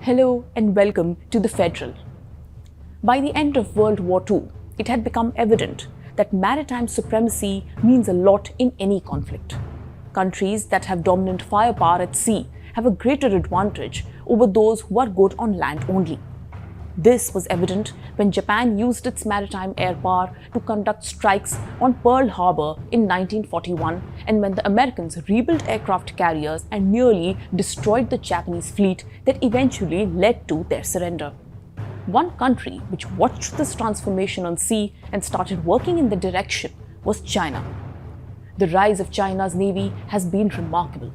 Hello and welcome to the Federal. By the end of World War II, it had become evident that maritime supremacy means a lot in any conflict. Countries that have dominant firepower at sea have a greater advantage over those who are good on land only. This was evident when Japan used its maritime air power to conduct strikes on Pearl Harbor in 1941 and when the Americans rebuilt aircraft carriers and nearly destroyed the Japanese fleet that eventually led to their surrender. One country which watched this transformation on sea and started working in the direction was China. The rise of China's navy has been remarkable.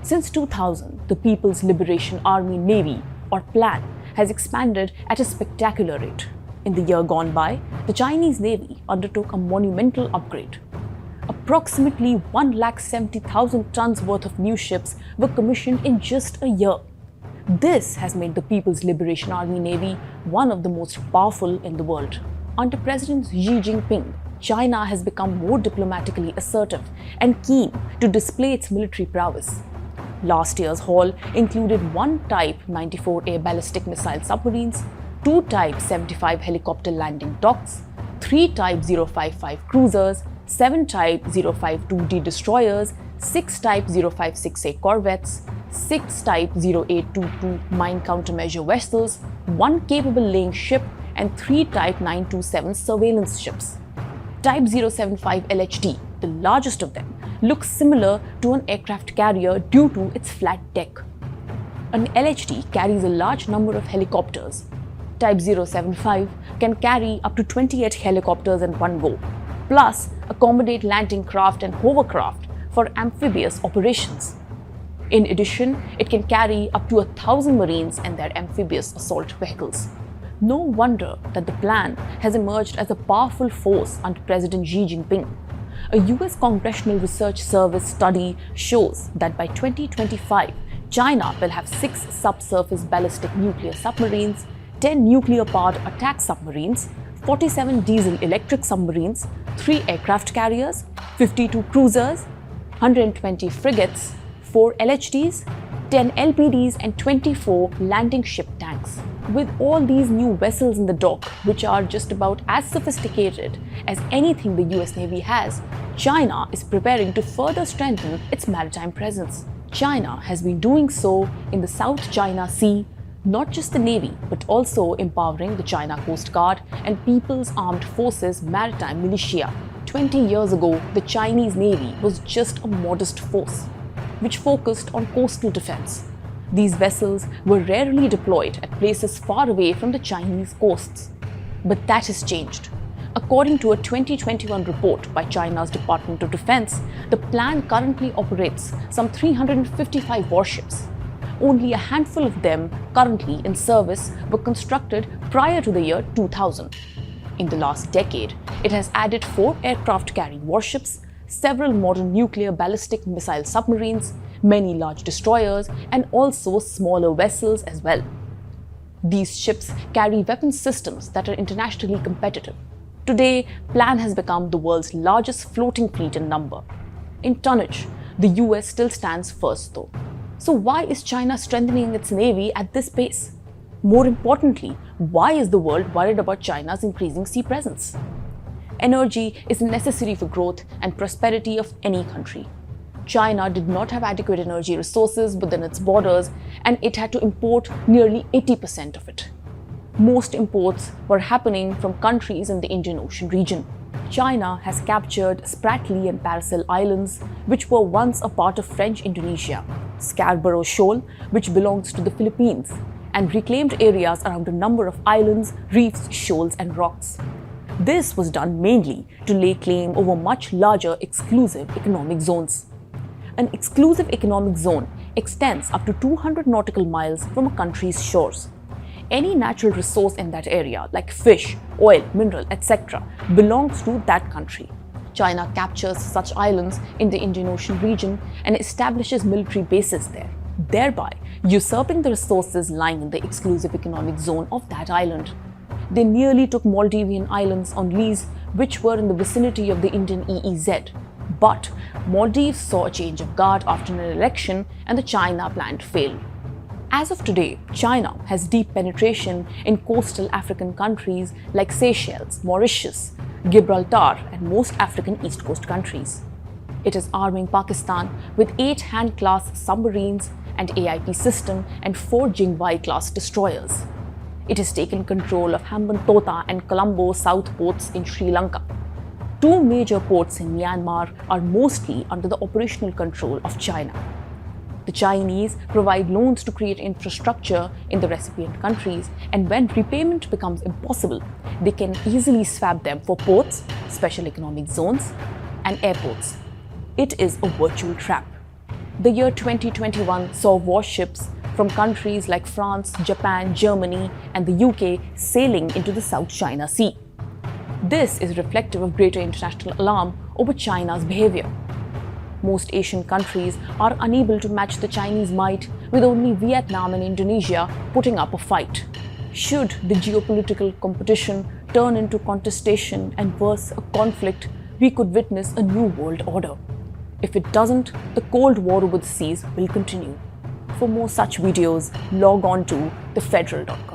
Since 2000, the People's Liberation Army Navy, or PLAN, has expanded at a spectacular rate. In the year gone by, the Chinese Navy undertook a monumental upgrade. Approximately 170,000 tons worth of new ships were commissioned in just a year. This has made the People's Liberation Army Navy one of the most powerful in the world. Under President Xi Jingping, China has become more diplomatically assertive and keen to display its military prowess. Last year's haul included 1 Type 94 air ballistic missile submarines, 2 Type 75 helicopter landing docks, 3 Type 055 cruisers, 7 Type 052D destroyers, 6 Type 056A corvettes, 6 Type 0822 mine countermeasure vessels, 1 capable laying ship, and 3 Type 927 surveillance ships. Type 075 LHD, the largest of them, looks similar to an aircraft carrier due to its flat deck. An LHD carries a large number of helicopters. Type 075 can carry up to 28 helicopters in one go, plus accommodate landing craft and hovercraft for amphibious operations. In addition, it can carry up to 1,000 Marines and their amphibious assault vehicles. No wonder that the plan has emerged as a powerful force under President Xi Jinping. A US Congressional Research Service study shows that by 2025, China will have 6 subsurface ballistic nuclear submarines, 10 nuclear-powered attack submarines, 47 diesel-electric submarines, 3 aircraft carriers, 52 cruisers, 120 frigates, 4 LHDs, 10 LPDs and 24 landing ship tanks. With all these new vessels in the dock, which are just about as sophisticated as anything the US Navy has, China is preparing to further strengthen its maritime presence. China has been doing so in the South China Sea, not just the Navy, but also empowering the China Coast Guard and People's Armed Forces Maritime Militia. 20 years ago, the Chinese Navy was just a modest force, which focused on coastal defense. These vessels were rarely deployed at places far away from the Chinese coasts. But that has changed. According to a 2021 report by China's Department of Defense, the plan currently operates some 355 warships. Only a handful of them currently in service were constructed prior to the year 2000. In the last decade, it has added 4 aircraft-carrying warships, several modern nuclear ballistic missile submarines, many large destroyers, and also smaller vessels as well. These ships carry weapon systems that are internationally competitive. Today, PLAN has become the world's largest floating fleet in number. In tonnage, the US still stands first though. So why is China strengthening its navy at this pace? More importantly, why is the world worried about China's increasing sea presence? Energy is necessary for growth and prosperity of any country. China did not have adequate energy resources within its borders, and it had to import nearly 80% of it. Most imports were happening from countries in the Indian Ocean region. China has captured Spratly and Paracel Islands, which were once a part of French Indonesia, Scarborough Shoal, which belongs to the Philippines, and reclaimed areas around a number of islands, reefs, shoals, and rocks. This was done mainly to lay claim over much larger exclusive economic zones. An exclusive economic zone extends up to 200 nautical miles from a country's shores. Any natural resource in that area, like fish, oil, mineral, etc., belongs to that country. China captures such islands in the Indian Ocean region and establishes military bases there, thereby usurping the resources lying in the exclusive economic zone of that island. They nearly took Maldivian islands on lease, which were in the vicinity of the Indian EEZ. But Maldives saw a change of guard after an election and the China plan failed. As of today, China has deep penetration in coastal African countries like Seychelles, Mauritius, Gibraltar, and most African East Coast countries. It is arming Pakistan with 8 hand-class submarines, an AIP system, and 4 Jingping-class destroyers. It has taken control of Hambantota and Colombo South ports in Sri Lanka. 2 major ports in Myanmar are mostly under the operational control of China. The Chinese provide loans to create infrastructure in the recipient countries, and when repayment becomes impossible, they can easily swap them for ports, special economic zones, and airports. It is a virtual trap. The year 2021 saw warships from countries like France, Japan, Germany, and the UK sailing into the South China Sea. This is reflective of greater international alarm over China's behavior. Most Asian countries are unable to match the Chinese might, with only Vietnam and Indonesia putting up a fight. Should the geopolitical competition turn into contestation and worse, a conflict, we could witness a new world order. If it doesn't, the Cold War over the seas will continue. For more such videos, log on to thefederal.com.